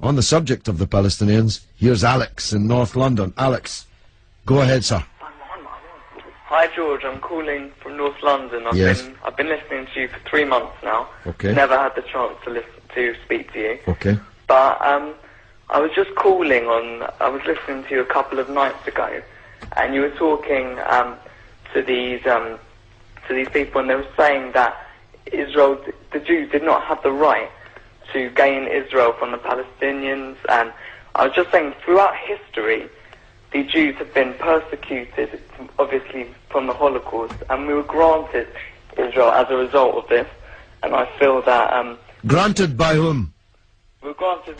On the subject of the Palestinians, here's Alex in North London. Alex, go ahead, sir. Hi George, I'm calling from North London. I've been listening to you for 3 months now. Okay. Never had the chance to speak to you. Okay. But I was just calling I was listening to you a couple of nights ago, and you were talking to these people, and they were saying that Israel, the Jews, did not have the right to gain Israel from the Palestinians. And I was just saying, throughout history, the Jews have been persecuted, obviously, from the Holocaust, and we were granted Israel as a result of this. And I feel that... granted by whom? We were granted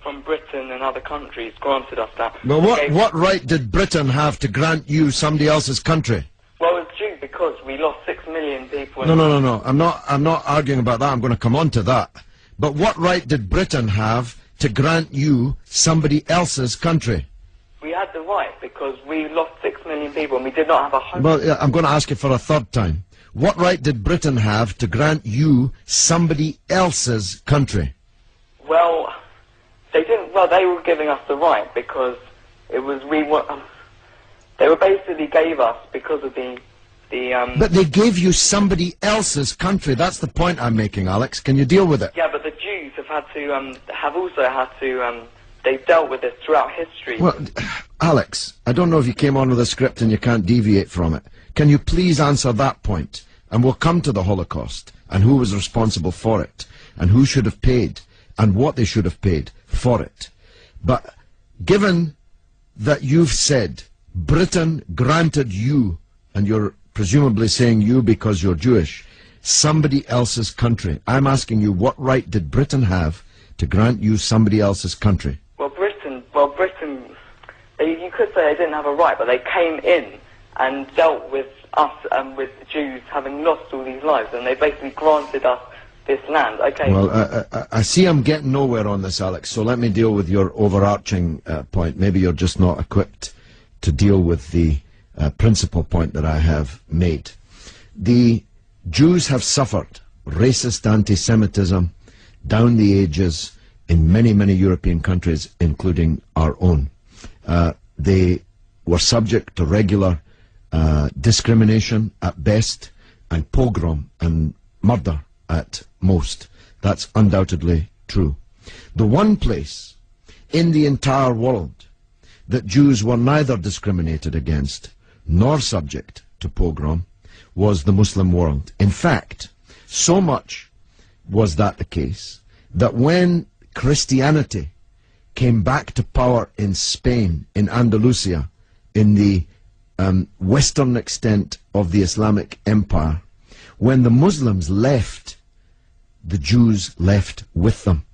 from Britain and other countries, granted us that. Well, what right did Britain have to grant you somebody else's country? Well, it's due because we lost 6 million people. No. I'm not arguing about that. I'm going to come on to that. But what right did Britain have to grant you somebody else's country? We had the right because we lost 6 million people and we did not have a home. Well, I'm going to ask you for a third time. What right did Britain have to grant you somebody else's country? Well, they didn't. Well, they were giving us the right because it was they were basically gave us because of the. But they gave you somebody else's country. That's the point I'm making, Alex. Can you deal with it? Yeah, but the Jews have also had to. They've dealt with this throughout history. Well, Alex, I don't know if you came on with a script and you can't deviate from it. Can you please answer that point? And we'll come to the Holocaust and who was responsible for it and who should have paid and what they should have paid for it. But given that you've said Britain granted you, and you're presumably saying you because you're Jewish, somebody else's country, I'm asking you, what right did Britain have to grant you somebody else's country? Britain, you could say they didn't have a right, but they came in and dealt with us and with the Jews having lost all these lives, and they basically granted us this land. Okay. Well, I see I'm getting nowhere on this, Alex, so let me deal with your overarching point. Maybe you're just not equipped to deal with the principal point that I have made. The Jews have suffered racist anti-Semitism down the ages in many, many European countries, including our own. They were subject to regular discrimination at best, and pogrom and murder at most. That's undoubtedly true. The one place in the entire world that Jews were neither discriminated against nor subject to pogrom was the Muslim world. In fact, so much was that the case that when Christianity came back to power in Spain, in Andalusia, in the western extent of the Islamic Empire, when the Muslims left, the Jews left with them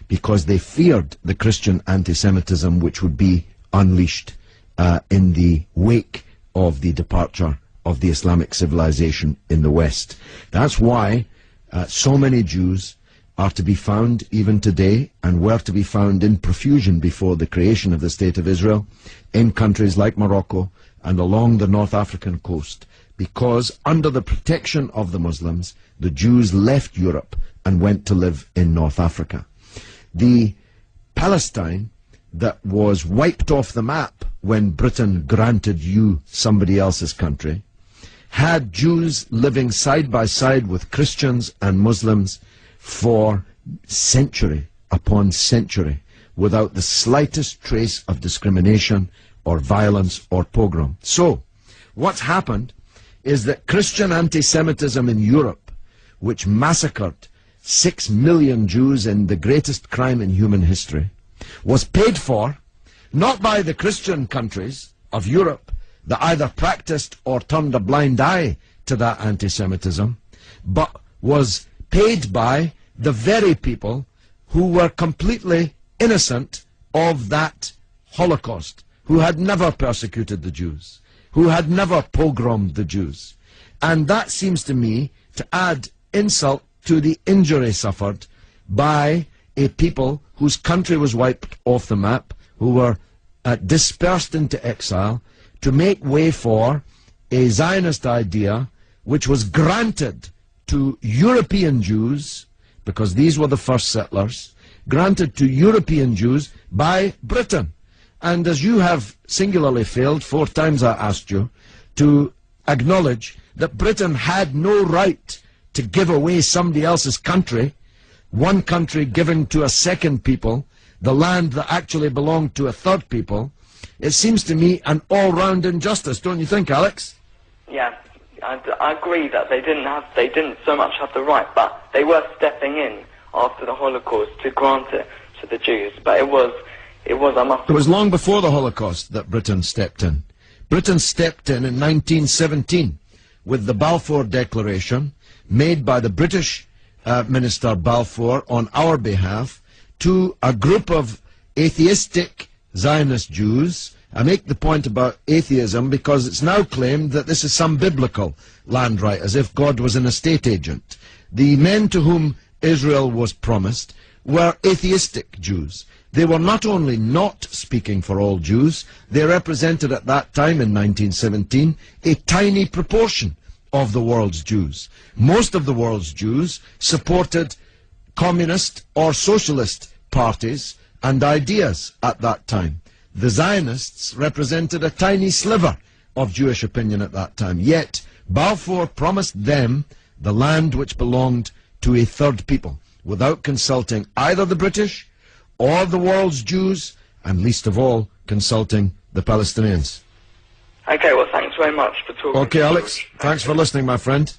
because they feared the Christian anti-Semitism which would be unleashed in the wake of the departure of the Islamic civilization in the West. That's why so many Jews are to be found even today, and were to be found in profusion before the creation of the State of Israel, in countries like Morocco and along the North African coast, because under the protection of the Muslims, the Jews left Europe and went to live in North Africa. The Palestine that was wiped off the map when Britain granted you somebody else's country had Jews living side by side with Christians and Muslims for century upon century without the slightest trace of discrimination or violence or pogrom. So, what's happened is that Christian anti-Semitism in Europe, which massacred 6 million Jews in the greatest crime in human history, was paid for not by the Christian countries of Europe that either practiced or turned a blind eye to that anti-Semitism, but was paid by the very people who were completely innocent of that Holocaust, who had never persecuted the Jews, who had never pogromed the Jews. And that seems to me to add insult to the injury suffered by a people whose country was wiped off the map, who were dispersed into exile, to make way for a Zionist idea which was granted to European Jews, because these were the first settlers, granted to European Jews by Britain. And as you have singularly failed, 4 times I asked you, to acknowledge that Britain had no right to give away somebody else's country, one country giving to a second people, the land that actually belonged to a third people, it seems to me an all-round injustice, don't you think, Alex? Yeah, I agree that they didn't so much have the right, but they were stepping in after the Holocaust to grant it to the Jews. But it was long before the Holocaust that Britain stepped in. Britain stepped in 1917 with the Balfour Declaration made by the British Minister Balfour on our behalf to a group of atheistic Zionist Jews. I make the point about atheism because it's now claimed that this is some biblical land right, as if God was an estate agent. The men to whom Israel was promised were atheistic Jews. They were not only not speaking for all Jews, they represented at that time in 1917 a tiny proportion of the world's Jews. Most of the world's Jews supported communist or socialist parties and ideas at that time. The Zionists represented a tiny sliver of Jewish opinion at that time. Yet Balfour promised them the land which belonged to a third people, without consulting either the British or the world's Jews, and least of all, consulting the Palestinians. Okay, well, thanks very much for talking. Okay, Alex, thanks for listening, my friend.